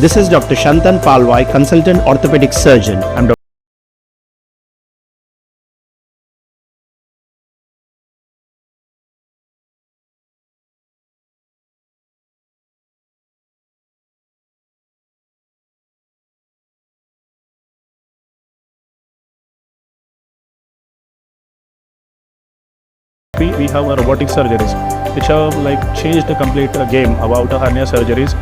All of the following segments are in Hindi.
This is Dr. Shantan Palwai, consultant orthopedic surgeon. I'm Dr. We have a robotic surgeries which have like changed the complete game about hernia surgeries.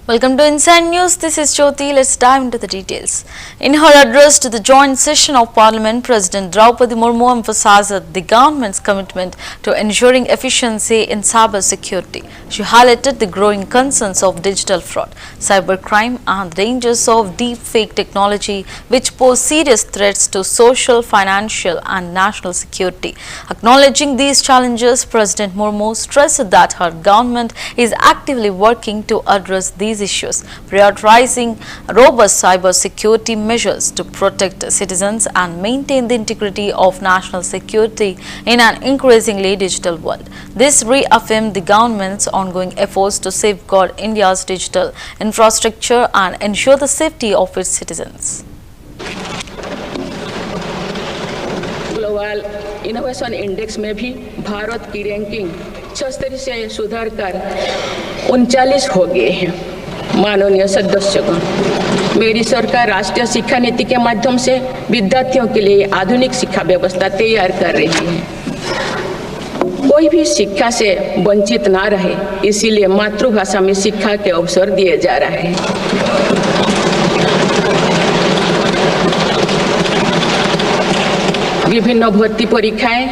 Welcome to Inside News. This is Jyoti. Let's dive into the details. In her address to the joint session of Parliament, President Draupadi Murmu emphasized the government's commitment to ensuring efficiency in cyber security. She highlighted the growing concerns of digital fraud, cybercrime, and the dangers of deep fake technology, which pose serious threats to social, financial, and national security. Acknowledging these challenges, President Murmu stressed that her government is actively working to address these issues, prioritizing robust cyber security measures to protect citizens and maintain the integrity of national security in an increasingly digital world. This reaffirmed the government's ongoing efforts to safeguard India's digital infrastructure and ensure the safety of its citizens. Global innovation index में भी भारत की रैंकिंग 76 से सुधार कर 39 हो गए हैं। माननीय सदस्यगण, मेरी सरकार राष्ट्रीय शिक्षा नीति के माध्यम से विद्यार्थियों के लिए आधुनिक शिक्षा व्यवस्था तैयार कर रही है। कोई भी शिक्षा से वंचित ना रहे, इसीलिए मातृभाषा में शिक्षा के अवसर दिए जा रहे हैं। विभिन्न भर्ती परीक्षाएं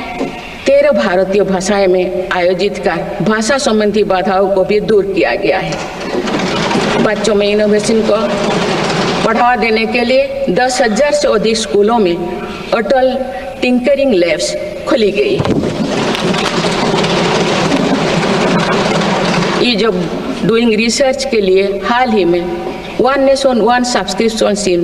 13 भारतीय भाषाएं में आयोजित कर भाषा संबंधी बाधाओं को भी दूर किया गया है। बच्चों में इनोवेशन को बढ़ावा देने के लिए 10,000 से अधिक स्कूलों में अटल टिंकरिंग लैब्स खोली गई है। ईज ऑफ डूइंग रिसर्च के लिए हाल ही में one nation one subscription scheme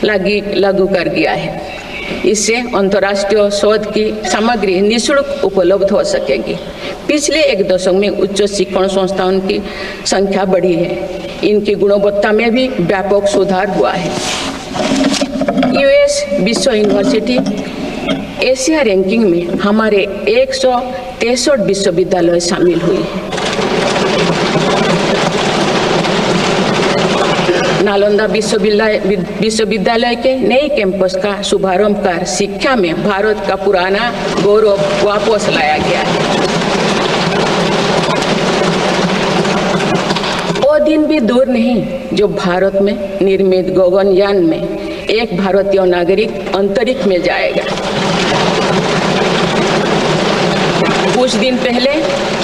लागू कर दिया है। इससे अंतर्राष्ट्रीय शोध की सामग्री निःशुल्क उपलब्ध हो सकेगी। पिछले एक दशक में उच्च शिक्षण संस्थानों की संख्या बढ़ी है। इनकी गुणवत्ता में भी व्यापक सुधार हुआ है। यूएस विश्व यूनिवर्सिटी एशिया रैंकिंग में हमारे 163 विश्वविद्यालय शामिल हुए हैं। नालंदा विश्वविद्यालय के नए कैंपस का शुभारंभ कर शिक्षा में भारत का पुराना गौरव वापस लाया गया है। वो दिन भी दूर नहीं जो भारत में निर्मित गगनयान में एक भारतीय नागरिक अंतरिक्ष में जाएगा। कुछ दिन पहले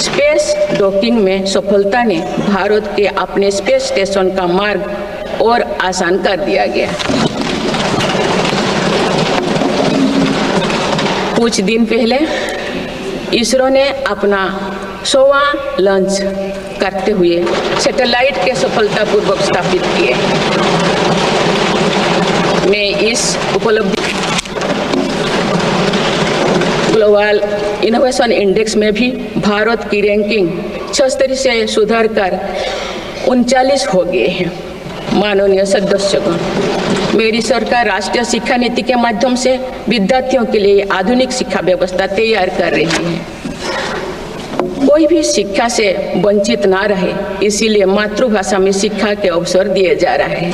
स्पेस डॉकिंग में सफलता ने भारत के अपने स्पेस स्टेशन का मार्ग और आसान कर दिया गया। कुछ दिन पहले इसरो ने अपना 100वां लॉन्च करते हुए सैटेलाइट के सफलतापूर्वक स्थापित किए। मैं इस उपलब्धि ग्लोबल इनोवेशन इंडेक्स में भी भारत की रैंकिंग 76 से सुधार कर 39 हो गए हैं। माननीय सदस्यगण, मेरी सरकार राष्ट्रीय शिक्षा नीति के माध्यम से विद्यार्थियों के लिए आधुनिक शिक्षा व्यवस्था तैयार कर रही है। कोई भी शिक्षा से वंचित ना रहे, इसीलिए मातृभाषा में शिक्षा के अवसर दिए जा रहे हैं।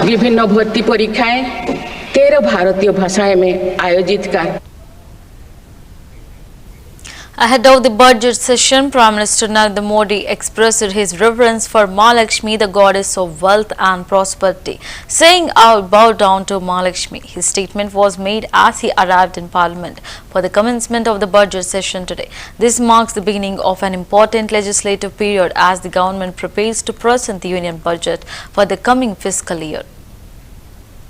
विभिन्न भर्ती परीक्षाएं 13 भारतीय भाषाएं में आयोजित कर Ahead of the budget session, Prime Minister Narendra Modi expressed his reverence for Mahalakshmi, the goddess of wealth and prosperity, saying, "I will bow down to Mahalakshmi." His statement was made as he arrived in Parliament for the commencement of the budget session today. This marks the beginning of an important legislative period as the government prepares to present the union budget for the coming fiscal year.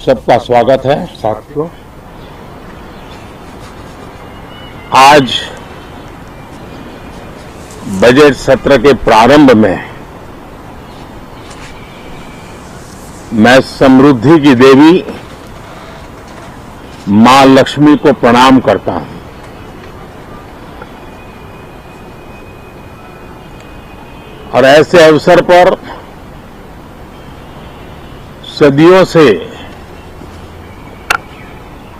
सबका स्वागत है साथियों। आज बजट सत्र के प्रारंभ में मैं समृद्धि की देवी मां लक्ष्मी को प्रणाम करता हूं। और ऐसे अवसर पर सदियों से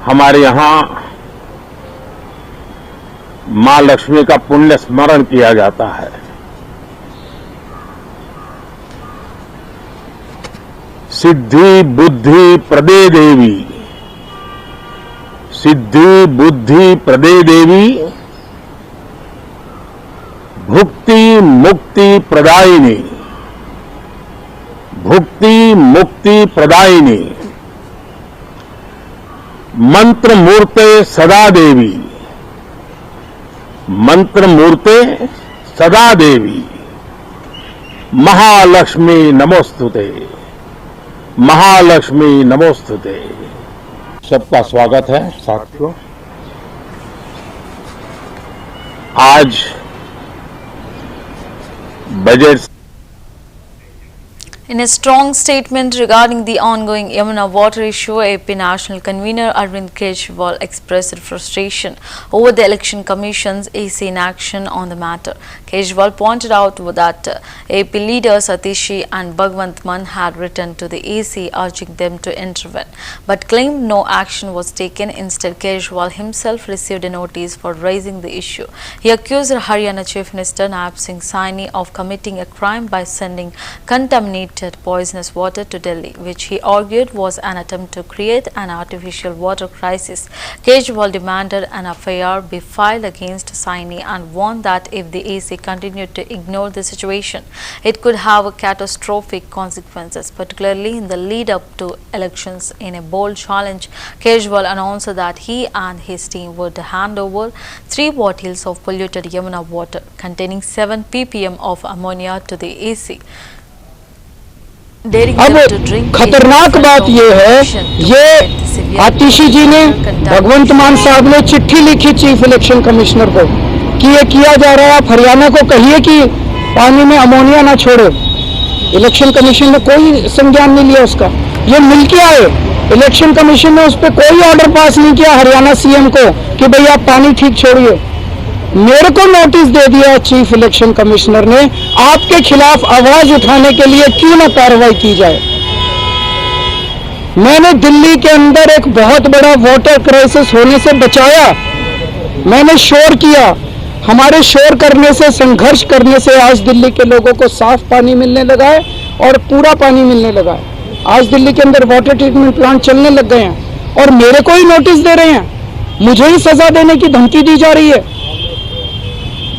हमारे यहां मां लक्ष्मी का पुण्य स्मरण किया जाता है। सिद्धि बुद्धि प्रदे देवी, सिद्धि बुद्धि प्रदे देवी, भुक्ति मुक्ति प्रदायिनी, भुक्ति मुक्ति प्रदायिनी, मंत्र मूर्ते सदा देवी, मंत्र मूर्ते सदा देवी, महालक्ष्मी नमोस्तुते, महालक्ष्मी नमोस्तुते। सबका स्वागत है साथियों। आज budget In a strong statement regarding the ongoing Yamuna water issue, AP National Convener Arvind Kejriwal expressed frustration over the Election Commission's AC inaction on the matter. Kejriwal pointed out that AP leaders Satishi and Bhagwant Mann had written to the AC urging them to intervene, but claimed no action was taken. Instead, Kejriwal himself received a notice for raising the issue. He accused Haryana Chief Minister Naib Singh Saini of committing a crime by sending contaminated poisonous water to Delhi, which he argued was an attempt to create an artificial water crisis. Kejriwal demanded an FIR be filed against Saini and warned that if the AC continued to ignore the situation, it could have catastrophic consequences, particularly in the lead up to elections. In a bold challenge, Kejriwal announced that he and his team would hand over 3 bottles of polluted Yamuna water containing 7 ppm of ammonia to the AC. अब खतरनाक बात यह है, ये आतिशी जी ने, भगवंत मान साहब ने चिट्ठी लिखी चीफ इलेक्शन कमिश्नर को कि ये किया जा रहा है, आप हरियाणा को कहिए कि पानी में अमोनिया ना छोड़ो। इलेक्शन कमीशन ने कोई संज्ञान नहीं लिया उसका। ये मिल के आए, इलेक्शन कमीशन ने उस पर कोई ऑर्डर पास नहीं किया हरियाणा सीएम को कि भाई आप पानी ठीक छोड़िए। मेरे को नोटिस दे दिया चीफ इलेक्शन कमिश्नर ने, आपके खिलाफ आवाज उठाने के लिए क्यों ना कार्रवाई की जाए। मैंने दिल्ली के अंदर एक बहुत बड़ा वाटर क्राइसिस होने से बचाया, मैंने शोर किया। हमारे शोर करने से, संघर्ष करने से आज दिल्ली के लोगों को साफ पानी मिलने लगा है और पूरा पानी मिलने लगा है। आज दिल्ली के अंदर वाटर ट्रीटमेंट प्लांट चलने लग गए हैं और मेरे को ही नोटिस दे रहे हैं, मुझे ही सजा देने की धमकी दी जा रही है।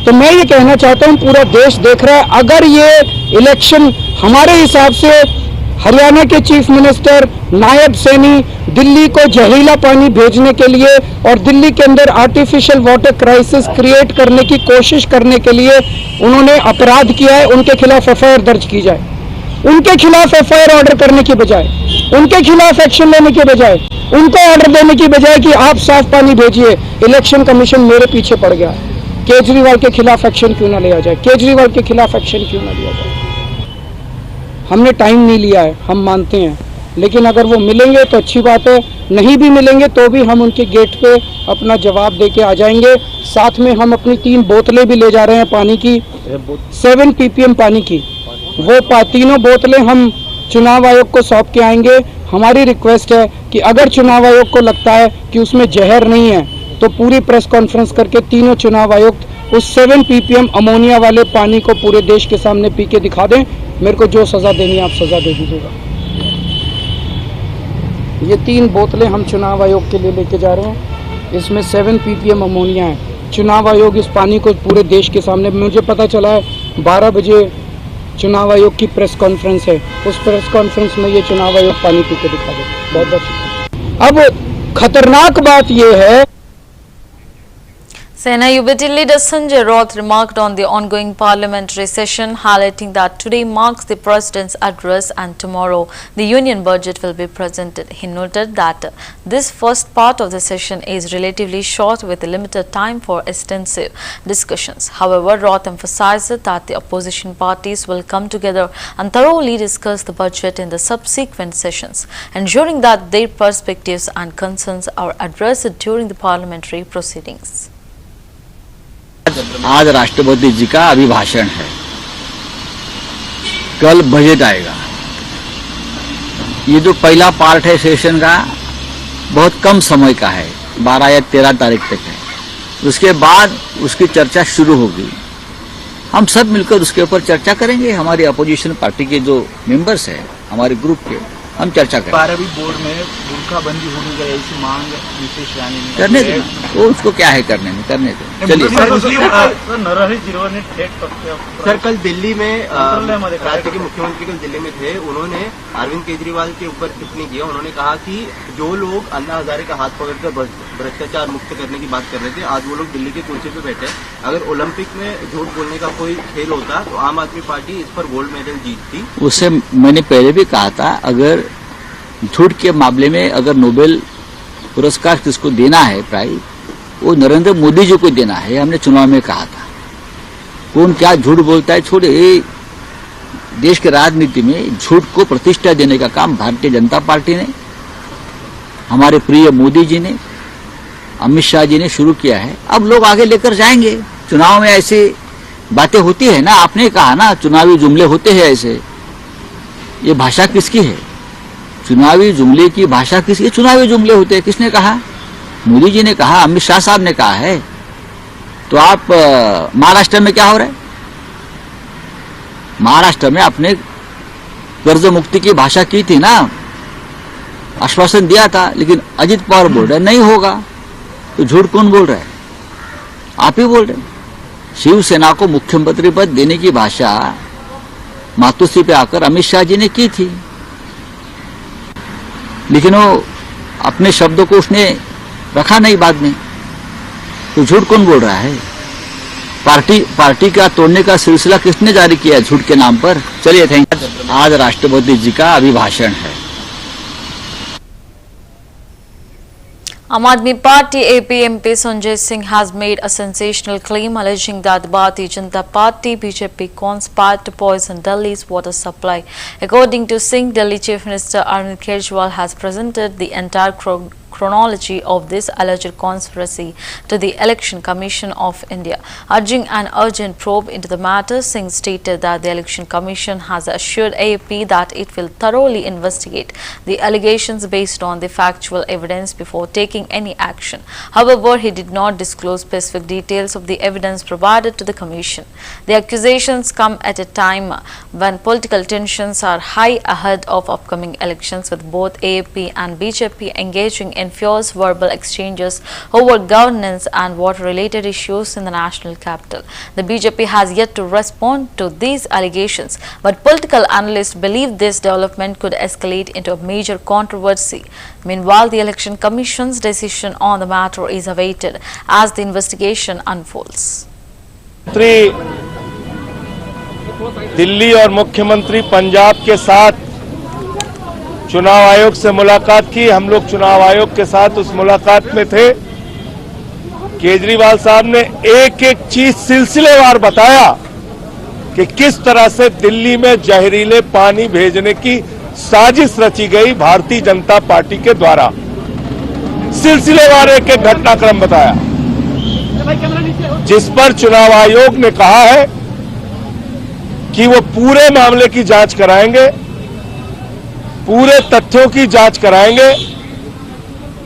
तो मैं ये कहना चाहता हूं, पूरा देश देख रहा है, अगर ये इलेक्शन हमारे हिसाब से हरियाणा के चीफ मिनिस्टर नायब सैनी दिल्ली को जहरीला पानी भेजने के लिए और दिल्ली के अंदर आर्टिफिशियल वाटर क्राइसिस क्रिएट करने की कोशिश करने के लिए उन्होंने अपराध किया है, उनके खिलाफ एफआईआर दर्ज की जाए। उनके खिलाफ एफआईआर ऑर्डर करने की बजाय, उनके खिलाफ एक्शन लेने के बजाय, उनको ऑर्डर देने की बजाय कि आप साफ पानी भेजिए, इलेक्शन कमीशन मेरे पीछे पड़ गया। केजरीवाल के खिलाफ एक्शन क्यों ना लिया जाए, केजरीवाल के खिलाफ एक्शन क्यों ना लिया जाए। हमने टाइम नहीं लिया है, हम मानते हैं, लेकिन अगर वो मिलेंगे तो अच्छी बात है, नहीं भी मिलेंगे तो भी हम उनके गेट पे अपना जवाब दे के आ जाएंगे। साथ में हम अपनी 3 बोतलें भी ले जा रहे हैं पानी की, 7 ppm पानी की। वो तीनों बोतलें हम चुनाव आयोग को सौंप के आएंगे। हमारी रिक्वेस्ट है कि अगर चुनाव आयोग को लगता है कि उसमें जहर नहीं है तो पूरी प्रेस कॉन्फ्रेंस करके तीनों चुनाव आयुक्त उस 7 ppm अमोनिया वाले पानी को पूरे देश के सामने पी के दिखा दें। मेरे को जो सजा देनी है आप सजा दे दीजिएगा। ये 3 बोतलें हम चुनाव आयोग के लिए लेके जा रहे हैं, इसमें 7 ppm अमोनिया है। चुनाव आयोग इस पानी को पूरे देश के सामने, मुझे पता चला है 12 बजे चुनाव आयोग की प्रेस कॉन्फ्रेंस है, उस प्रेस कॉन्फ्रेंस में ये चुनाव आयोग पानी पी के दिखा दे। बहुत बहुत शुक्रिया। अब खतरनाक बात ये है, Sena UBT leader Sanjay Raut remarked on the ongoing parliamentary session, highlighting that today marks the president's address and tomorrow the union budget will be presented. He noted that this first part of the session is relatively short with limited time for extensive discussions. However, Raut emphasized that the opposition parties will come together and thoroughly discuss the budget in the subsequent sessions, ensuring that their perspectives and concerns are addressed during the parliamentary proceedings. आज राष्ट्रपति जी का अभिभाषण है, कल बजट आएगा। ये जो पहला पार्ट है सेशन का बहुत कम समय का है, 12 या 13 तारीख तक है। उसके बाद उसकी चर्चा शुरू होगी, हम सब मिलकर उसके ऊपर चर्चा करेंगे। हमारी अपोजिशन पार्टी के जो मेंबर्स हैं हमारे ग्रुप के, हम चर्चा करेंगे। 12वीं बोर्ड में बुर्काबंदी होनी चाहिए ऐसी मांग विशेष रानी ने करने दो, वो उसको क्या है करने में, करने दो। चलिए सर, कल दिल्ली में राज्य के मुख्यमंत्री कल दिल्ली में थे, उन्होंने अरविंद केजरीवाल के ऊपर टिप्पणी किया। उन्होंने कहा कि जो लोग अन्ना हजारे का हाथ पकड़कर भ्रष्टाचार मुक्त करने की बात कर रहे थे, आज वो लोग दिल्ली के कुर्सी पे बैठे। अगर ओलंपिक में झूठ बोलने का कोई खेल होता तो आम आदमी पार्टी इस पर गोल्ड मेडल जीतती। उससे मैंने पहले भी कहा था, अगर झूठ के मामले में अगर नोबेल पुरस्कार किसको देना है प्राइज, वो नरेंद्र मोदी जी को देना है। हमने चुनाव में कहा था, कौन क्या झूठ बोलता है छोड़े, देश के राजनीति में झूठ को प्रतिष्ठा देने का काम भारतीय जनता पार्टी ने, हमारे प्रिय मोदी जी ने, अमित शाह जी ने शुरू किया है। अब लोग आगे लेकर जाएंगे। चुनाव में ऐसी बातें होती है ना, आपने कहा ना चुनावी जुमले होते हैं ऐसे, ये भाषा किसकी है? चुनावी जुमले की भाषा किसकी? चुनावी जुमले होते हैं। किसने कहा? मोदी जी ने कहा, अमित शाह साहब ने कहा है। तो आप महाराष्ट्र में क्या हो रहा है? महाराष्ट्र में आपने कर्ज मुक्ति की भाषा की थी ना, आश्वासन दिया था, लेकिन अजित पवार बोल रहे नहीं होगा। तो झूठ कौन बोल रहा है? आप ही बोल रहे हैं। शिवसेना को मुख्यमंत्री पद देने की भाषा मातोश्री पे आकर अमित शाह जी ने की थी, लेकिन वो अपने शब्दों को उसने रखा नहीं बाद में। तो झूठ कौन बोल रहा है? पार्टी का तोड़ने का सिलसिला किसने जारी किया झूठ के नाम पर? चलिए, थैंक यू। आज राष्ट्रपति जी का अभिभाषण है। Aam Aadmi Party AP MP Sanjay Singh has made a sensational claim alleging that the Bharatiya Janata Party BJP conspired to poison Delhi's water supply. According to Singh, Delhi Chief Minister Arvind Kejriwal has presented the entire chronology of this alleged conspiracy to the Election Commission of India. Urging an urgent probe into the matter, Singh stated that the Election Commission has assured AAP that it will thoroughly investigate the allegations based on the factual evidence before taking any action. However, he did not disclose specific details of the evidence provided to the Commission. The accusations come at a time when political tensions are high ahead of upcoming elections, with both AAP and BJP engaging in fierce verbal exchanges over governance and water-related issues in the national capital. The BJP has yet to respond to these allegations, but political analysts believe this development could escalate into a major controversy. Meanwhile, the Election Commission's decision on the matter is awaited as the investigation unfolds. Delhi और मुख्यमंत्री पंजाब के साथ चुनाव आयोग से मुलाकात की। हम लोग चुनाव आयोग के साथ उस मुलाकात में थे। केजरीवाल साहब ने एक एक चीज सिलसिलेवार बताया कि किस तरह से दिल्ली में जहरीले पानी भेजने की साजिश रची गई भारतीय जनता पार्टी के द्वारा। सिलसिलेवार एक एक घटनाक्रम बताया, जिस पर चुनाव आयोग ने कहा है कि वो पूरे मामले की जांच कराएंगे, पूरे तथ्यों की जांच कराएंगे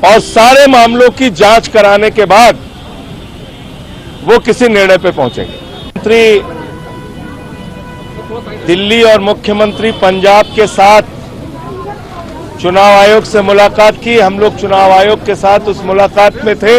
और सारे मामलों की जांच कराने के बाद वो किसी निर्णय पे पहुंचेंगे। दिल्ली और मुख्यमंत्री पंजाब के साथ चुनाव आयोग से मुलाकात की। हम लोग चुनाव आयोग के साथ उस मुलाकात में थे।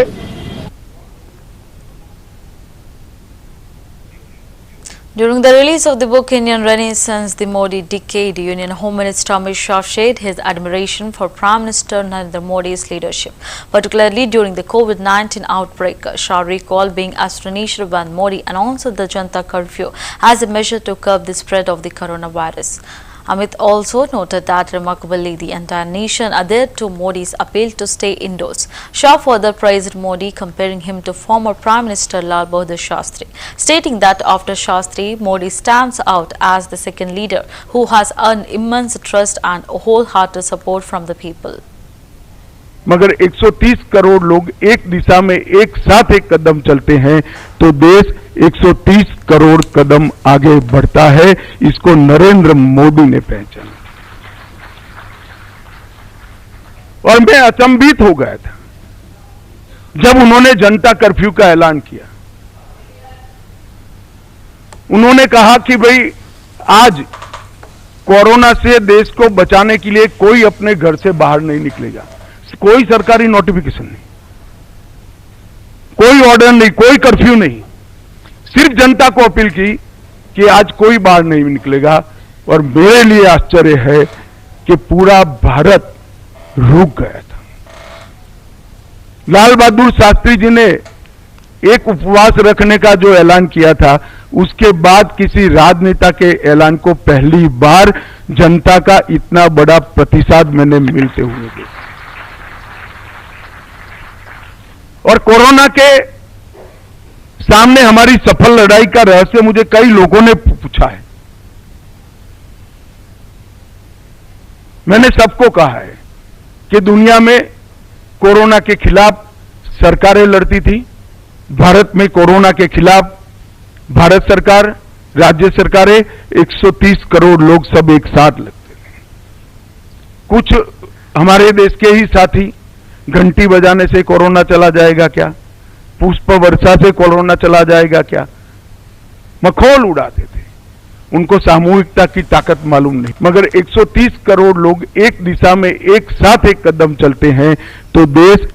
During the release of the book Indian Renaissance, the Modi Decade, Union Home Minister Amit Shah shared his admiration for Prime Minister Narendra Modi's leadership, particularly during the COVID-19 outbreak. Shah recalled being astonished when Modi announced the Janata Curfew as a measure to curb the spread of the coronavirus. Amit also noted that remarkably the entire nation adhered to Modi's appeal to stay indoors. Shah further praised Modi, comparing him to former Prime Minister Lal Bahadur Shastri, stating that after Shastri, Modi stands out as the second leader who has earned immense trust and wholehearted support from the people. मगर 130 करोड़ लोग एक दिशा में एक साथ एक कदम चलते हैं तो देश 130 करोड़ कदम आगे बढ़ता है। इसको नरेंद्र मोदी ने पहचाना और मैं अचंभित हो गया था जब उन्होंने जनता कर्फ्यू का ऐलान किया। उन्होंने कहा कि भाई आज कोरोना से देश को बचाने के लिए कोई अपने घर से बाहर नहीं निकलेगा, कोई सरकारी नोटिफिकेशन नहीं, कोई ऑर्डर नहीं, कोई कर्फ्यू नहीं, सिर्फ जनता को अपील की कि आज कोई बाहर नहीं निकलेगा। और मेरे लिए आश्चर्य है कि पूरा भारत रुक गया था। लाल बहादुर शास्त्री जी ने एक उपवास रखने का जो ऐलान किया था, उसके बाद किसी राजनेता के ऐलान को पहली बार जनता का इतना बड़ा प्रतिसाद मैंने मिलते हुए देखा। और कोरोना के सामने हमारी सफल लड़ाई का रहस्य मुझे कई लोगों ने पूछा है। मैंने सबको कहा है कि दुनिया में कोरोना के खिलाफ सरकारें लड़ती थी, भारत में कोरोना के खिलाफ भारत सरकार, राज्य सरकारें, 130 करोड़ लोग सब एक साथ लड़ते थे। कुछ हमारे देश के ही साथी घंटी बजाने से कोरोना चला जाएगा क्या, पुष्प वर्षा से कोरोना चला जाएगा क्या, मखौल उड़ाते थे। उनको सामूहिकता की ताकत मालूम नहीं। मगर 130 करोड़ लोग एक दिशा में एक साथ एक कदम चलते हैं तो देश।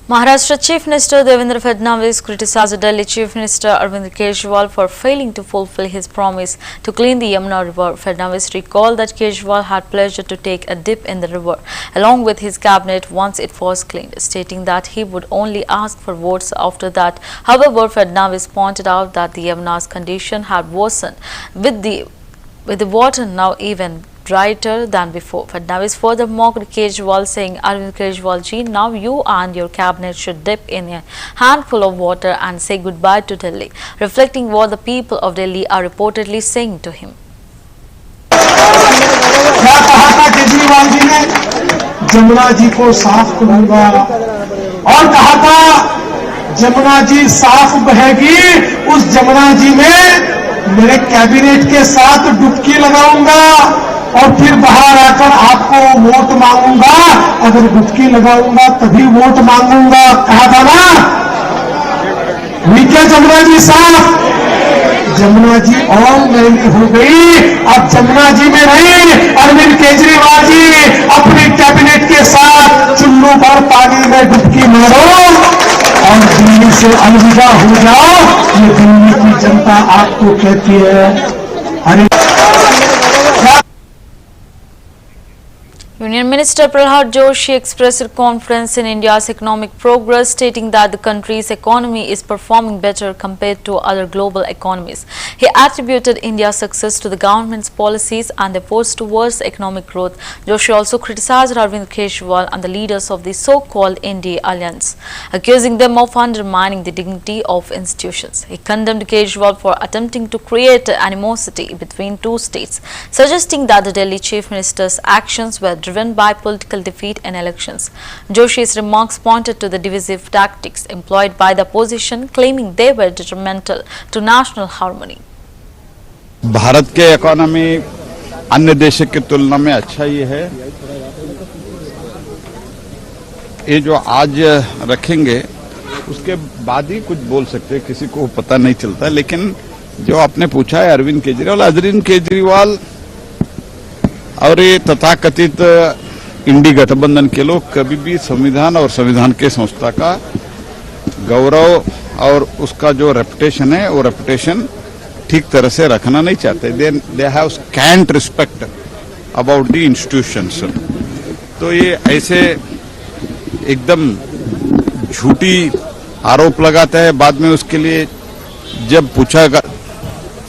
Maharashtra Chief Minister Devendra Fadnavis criticized Delhi Chief Minister Arvind Kejriwal for failing to fulfill his promise to clean the Yamuna River. Fadnavis recalled that Kejriwal had pledged to take a dip in the river along with his cabinet once it was cleaned, stating that he would only ask for votes after that. However, Fadnavis pointed out that the Yamuna's condition had worsened with the water now even brighter than before. Fadnavis further mocked Kejriwal, saying, Arvind Kejriwal ji, now you and your cabinet should dip in a handful of water and say goodbye to Delhi, reflecting what the people of Delhi are reportedly saying to him. क्या कहा था केजरीवाल जी ने? जमुना जी को साफ करूंगा और कहा था जमुना जी साफ बहेगी, उस जमुना जी में मेरे कैबिनेट के साथ डुबकी लगाऊंगा और फिर बाहर आकर आपको वोट मांगूंगा। अगर डुबकी लगाऊंगा तभी वोट मांगूंगा, कहा था ना। हुई क्या जमुना जी साफ? जमुना जी और महंगी हो गई। अब जमुना जी में नहीं, अरविंद केजरीवाल जी अपने कैबिनेट के साथ चुल्लू भर पानी में डुबकी मारो और दिल्ली से अलविदा हो जाओ। ये दिल्ली की जनता आपको कहती है। Union Minister Prahlad Joshi expressed confidence in India's economic progress, stating that the country's economy is performing better compared to other global economies. He attributed India's success to the government's policies and efforts towards economic growth. Joshi also criticized Arvind Kejriwal and the leaders of the so-called NDA alliance, accusing them of undermining the dignity of institutions. He condemned Kejriwal for attempting to create animosity between two states, suggesting that the Delhi Chief Minister's actions were driven by political defeat in elections. Joshi's remarks pointed to the divisive tactics employed by the opposition, claiming they were detrimental to national harmony. Bharat के इकोनॉमी अन्य देशों की तुलना में अच्छा ही है। ये जो आज रखेंगे उसके बाद ही कुछ बोल सकते हैं, किसी को पता नहीं चलता। लेकिन जो आपने पूछा है अरविंद केजरीवाल और ये तथाकथित इंडी गठबंधन के लोग कभी भी संविधान और संविधान के संस्था का गौरव और उसका जो रेपुटेशन है वो रेपुटेशन ठीक तरह से रखना नहीं चाहते. They have scent respect about the institutions. तो ये ऐसे एकदम झूठी आरोप लगाता है. बाद में उसके लिए जब पूछा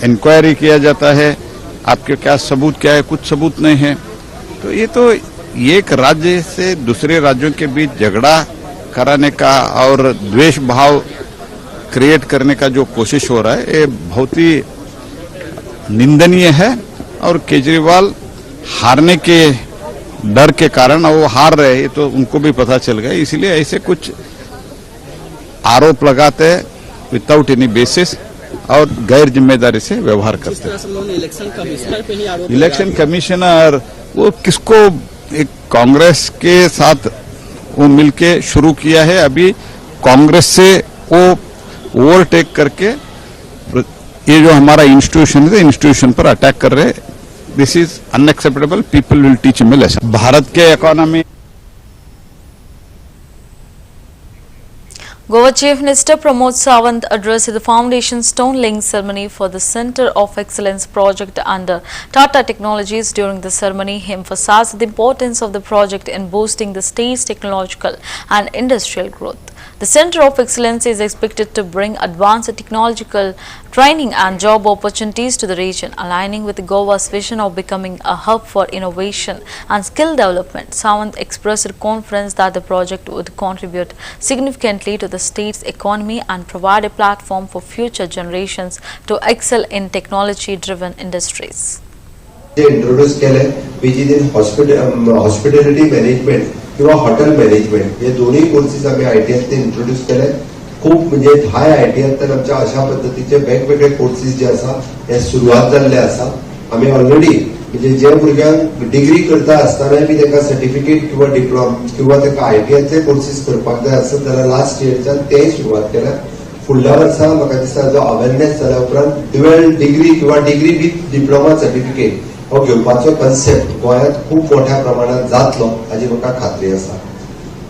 इंक्वायरी किया जाता है आपके क्या सबूत क्या है, कुछ सबूत नहीं है. तो ये तो एक राज्य से दूसरे राज्यों के बीच झगड़ा कराने का और द्वेष भाव क्रिएट करने का जो कोशिश हो रहा है ये बहुत ही निंदनीय है. और केजरीवाल हारने के डर के कारण वो हार रहे हैं तो उनको भी पता चल गया. इसलिए ऐसे कुछ आरोप लगाते हैं विदाउट एनी बेसिस और गैर जिम्मेदारी से व्यवहार करते हैं. इलेक्शन कमिश्नर वो किसको एक कांग्रेस के साथ वो मिलके शुरू किया है. अभी कांग्रेस से वो ओवरटेक करके ये जो हमारा इंस्टीट्यूशन है इंस्टीट्यूशन पर अटैक कर रहे हैं. This is unacceptable. People will teach him a lesson. Bharat के economy Goa Chief Minister Pramod Sawant addressed the foundation stone laying ceremony for the Center of Excellence project under Tata Technologies. During the ceremony, he emphasized the importance of the project in boosting the state's technological and industrial growth. The Center of Excellence is expected to bring advanced technological training and job opportunities to the region, aligning with Goa's vision of becoming a hub for innovation and skill development. Sawant expressed confidence that the project would contribute significantly to the state's economy and provide a platform for future generations to excel in technology-driven industries. Introduce केले पीजीडीन हॉस्पिटॅलिटी मॅनेजमेंट किंवा हॉटेल मॅनेजमेंट हे दोन्ही कोर्सेस आम्ही आयटीआयत इंट्रोड्यूस केले. खूप म्हणजे 10 आयटीआयत आमच्या अशा पद्धतीचे वेगवेगळे कोर्सेस जे आसा हे सुरुवात जाल्ले आसा. आम्ही ऑलरेडी म्हणजे जे भुरग्यांक डिग्री करता आसतना बी ताका सर्टिफिकेट किंवा डिप्लोमा किंवा ताका आयटीआयचे कोर्सेस करपाक जाय आसत जाल्यार लास्ट इयरच्यान ते सुरुवात केल्या. फुडल्या वर्सा म्हाका दिसता जो अवेरनेस जाल्या उपरांत ड्युअल डिग्री किंवा डिग्री विथ डिप्लोमा सर्टिफिकेट हो घेवपाचो कन्सेप्ट गोंयांत खूप मोठ्या प्रमाणात जातलो हाची म्हाका खात्री आसा.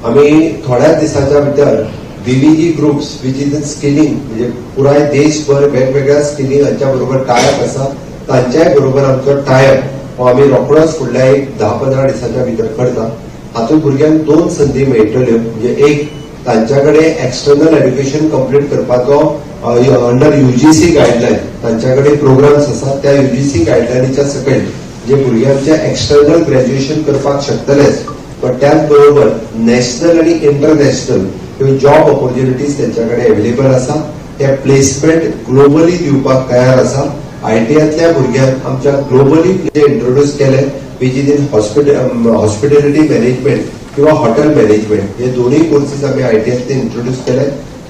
आम्ही थोड्या दिसाच्या भितर BVG groups which is skilling म्हणजे पुराय देशभर वेगवेगळ्या स्किलिंग हांच्या बरोबर टायअप आसा. तांच्याय बरोबर आमचो टायअप हो आम्ही रोखडोच फुडल्या एक 10-15 दिसाच्या भितर करता. हातूंत भुरग्यांक 2 संदी मेळटल्यो. म्हणजे एक तांच्याकडे एक्सटर्नल एड्युकेशन कंप्लीट करपाचो अंडर यूजीसी गायडलायन तांच्याकडे प्रोग्राम्स आसा. त्या यूजीसी गायडलायनीच्या सकयल जे भुरग्यांचे एक्सटर्नल ग्रॅज्युएशन करपाक शकतलेच पण त्याच बरोबर नॅशनल आणि इंटरनॅशनल ह्यो जॉब ऑपॉर्च्युनिटीज त्यांच्याकडे अवेलेबल आसा. ते प्लेसमेंट ग्लोबली दिवपाक तयार आसा. आयटीआयतल्या भुरग्यांक आमच्या ग्लोबली इंट्रोड्यूस केले पीजीडीन हॉस्पिटॅलिटी मॅनेजमेंट किंवा हॉटेल मॅनेजमेंट हे दोन्ही कोर्सेस आम्ही आयटीआयत इंट्रोड्यूस केले.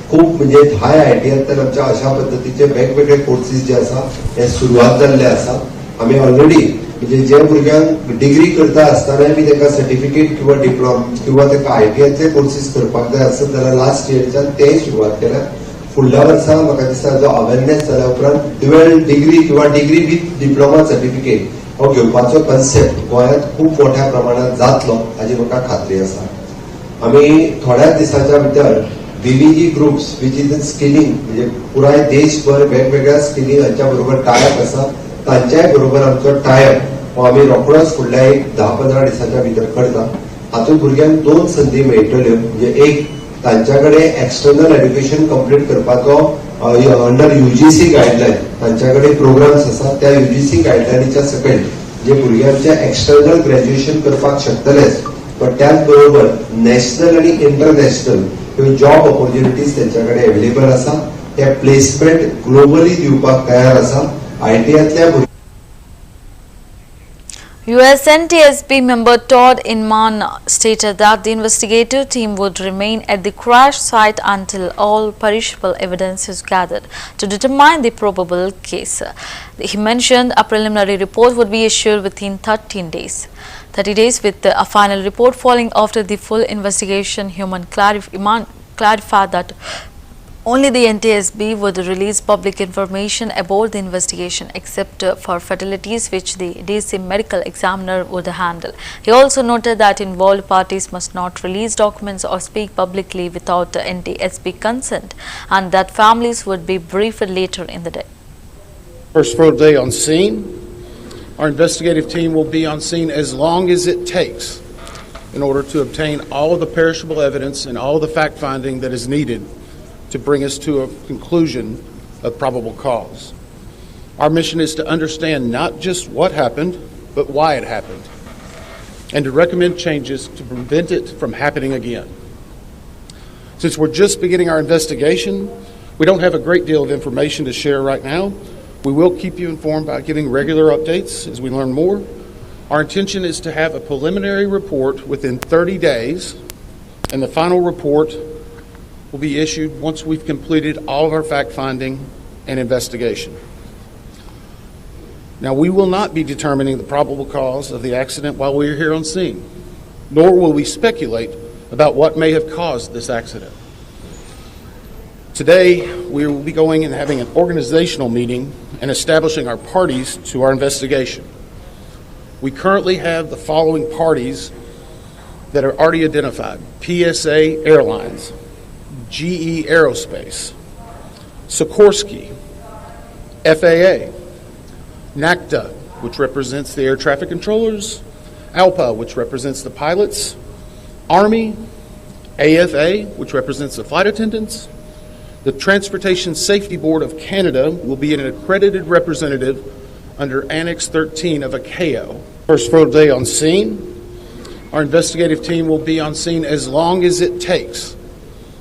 खूप म्हणजे 10 आयटीआयत आमच्या अशा पद्धतीचे वेगवेगळे कोर्सेस जे आसा हे सुरुवात जाल्ले आसा. आम्ही ऑलरेडी म्हणजे जे भुरग्यांक डिग्री करता आसतना बी ताका सर्टिफिकेट किंवा डिप्लोमा किंवा ताका आयटीआयचे कोर्सेस करपाक जाय आसत जाल्यार लास्ट इयरच्यान ते सुरुवात केल्या. फुडल्या वर्सा म्हाका दिसता जो अवेरनेस जाल्या उपरांत ड्युअल डिग्री किंवा डिग्री विथ डिप्लोमा सर्टिफिकेट हो घेवपाचो कन्सेप्ट गोंयांत खूप मोठ्या प्रमाणात जातलो हाची म्हाका खात्री आसा. आम्ही थोड्या दिसाच्या भितर BVG groups which is skilling म्हणजे पुराय देशभर वेगवेगळ्या स्किलिंग हांच्या बरोबर टायअप आसा. तांच्याय बरोबर आमचो टायअप हो आम्ही रोखडोच फुडल्या एक 10-15 दिसाच्या भितर करता. हातूंत भुरग्यांक 2 संदी मेळटल्यो. म्हणजे एक तांच्याकडे एक्सटर्नल एड्युकेशन कंप्लीट करपाचो अंडर यूजीसी गायडलायन तांच्याकडे प्रोग्राम्स आसा. त्या यूजीसी गायडलायनीच्या सकयल जे भुरग्यांचे एक्सटर्नल ग्रॅज्युएशन करपाक शकतलेच पण त्याच बरोबर नॅशनल आणि इंटरनॅशनल ह्यो जॉब ऑपॉर्च्युनिटीज त्यांच्याकडे अवेलेबल आसा. ते प्लेसमेंट ग्लोबली दिवपाक तयार आसा. आयटीआयतल्या US NTSB member Todd Inman stated that the investigative team would remain at the crash site until all perishable evidence is gathered to determine the probable case. He mentioned a preliminary report would be issued within 30 days with a final report following after the full investigation. Iman clarified that Only the NTSB would release public information about the investigation except for fatalities which the DC medical examiner would handle. He also noted that involved parties must not release documents or speak publicly without the NTSB consent, and that families would be briefed later in the day. First full day on scene. Our investigative team will be on scene as long as it takes in order to obtain all of the perishable evidence and all of the fact finding that is needed to bring us to a conclusion of probable cause. Our mission is to understand not just what happened, but why it happened, and to recommend changes to prevent it from happening again. Since we're just beginning our investigation, we don't have a great deal of information to share right now. We will keep you informed by giving regular updates as we learn more. Our intention is to have a preliminary report within 30 days, and the final report will be issued once we've completed all of our fact-finding and investigation. Now, we will not be determining the probable cause of the accident while we are here on scene, nor will we speculate about what may have caused this accident. Today, we will be going and having an organizational meeting and establishing our parties to our investigation. We currently have the following parties that are already identified: PSA Airlines, GE Aerospace, Sikorsky, FAA, NACDA, which represents the air traffic controllers, ALPA, which represents the pilots, Army, AFA, which represents the flight attendants. The Transportation Safety Board of Canada will be an accredited representative under Annex 13 of ICAO. First full day on scene. Our investigative team will be on scene as long as it takes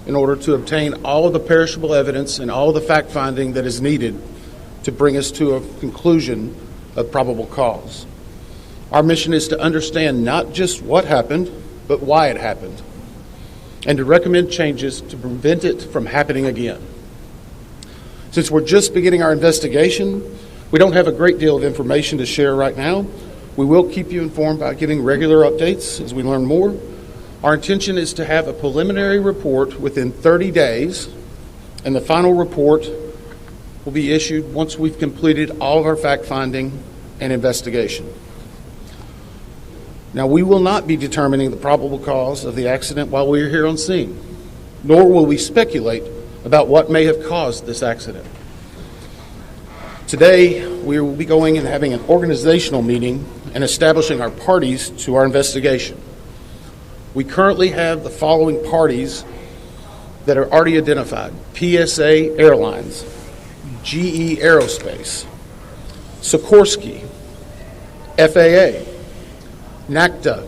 in order to obtain all of the perishable evidence and all of the fact-finding that is needed to bring us to a conclusion of probable cause. Our mission is to understand not just what happened, but why it happened, and to recommend changes to prevent it from happening again. Since we're just beginning our investigation, we don't have a great deal of information to share right now. We will keep you informed by giving regular updates as we learn more. Our intention is to have a preliminary report within 30 days, and the final report will be issued once we've completed all of our fact-finding and investigation. Now, we will not be determining the probable cause of the accident while we are here on scene, nor will we speculate about what may have caused this accident. Today, we will be going and having an organizational meeting and establishing our parties to our investigation. We currently have the following parties that are already identified: PSA Airlines, GE Aerospace, Sikorsky, FAA, NACDA,